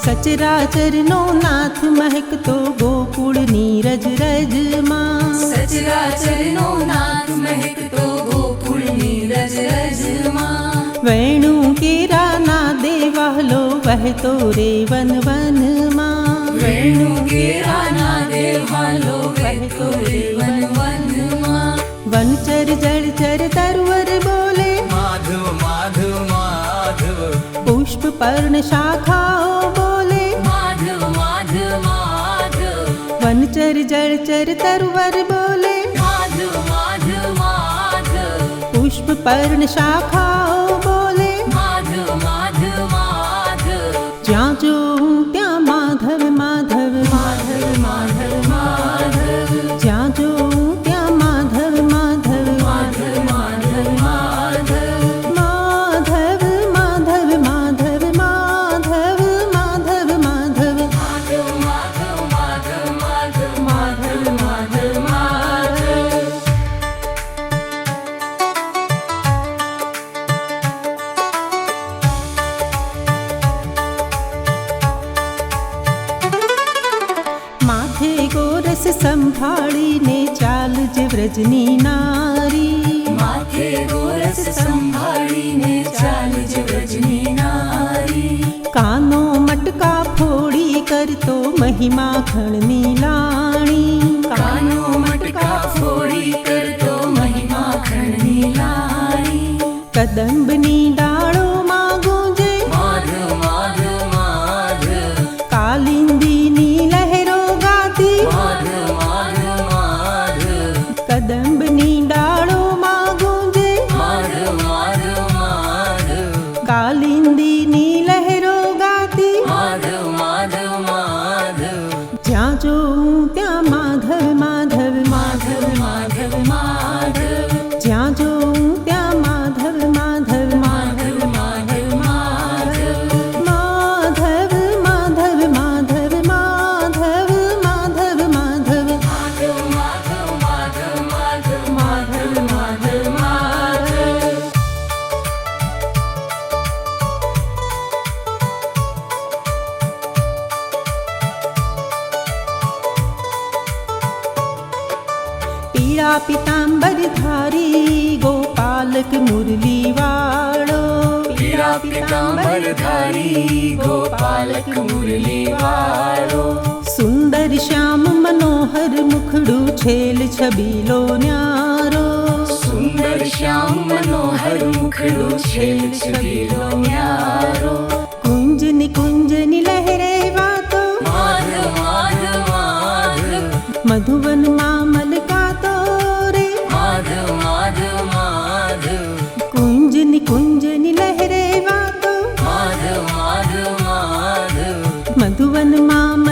सचराचरनो नाथ महकतो गोकुळ नीरज रजમાં सचराचरनो नाथ महकतो गोकुळ नीरज रजમાં वेणु केरा नादे वहलो वहतो रे वन वનમાં वेणु केरा नादे वहलो वहतो रे वन वનમાં वनचर जलचर तरवर बोले माधव माधव माधव पुष्प पर्ण शाखाओ बोले माधव माधव माधव वनचर जलचर तरवर बोले माधव माधव माधव पुष्प पर्ण शाखाओ बोले माधव माधव माधव ज्યાં જોઉં ત્યાં માધવ માધવ माधव माधव माधव જ્યાં જોઉં ત્યાં માધવ માધવ माधव माधव माधव माधव माधव माधव माधव माधव माधव माधव माधव माधव माधव माधव माधव માથે ગોરસ સંભાળીને ચાલજે વ્રજની નારી माथे गोरस संभाळीने चालज व्रजनी नारी કાનો મટકા ફોડી કરતો મહિમા ખણની લાણી कानो मटका फोड़ी करतो महिमा खणनी लाणी કદંબની ડાળોમાં ગૂંજે माधव माधव माधव કાલિંદીની લહેરો ગાતી माधव माधव माधव કદંબની ડાળોમાં ગૂંજે माधव माधव माधव કાલિંદીની લહેરો ગાતી माधव माधव माधव જ્યાં જોઉં ત્યાં માધવ માધવ माधव माधव माधव જ્યાં જોઉં ત્યાં માધવ માધવ माधव माधव माधव માધવ માધવ માધવ માધવ માધવ માધવ माधव माधव माधव माधव माधव माधव माधव પીળા પીતાંબર ધારી ગોપાલક મુરલી વાળો पीड़ा पीतांबर धारी गोपालक मुरली वाळो સુંદર શ્યામ મનોહર મુખડું છેલ છબીલો ન્યારો सुंदर श्याम मनोहर मुखड़ो छेल छबीलो न्यारो કુંજની કુંજની લહેરે વાતો माधव माधव माधव મધુવનમાં મલકાતો રે माधव माधव माधव કુંજની કુંજની લહેરે વાતો माधव माधव माधव મધુવનમાં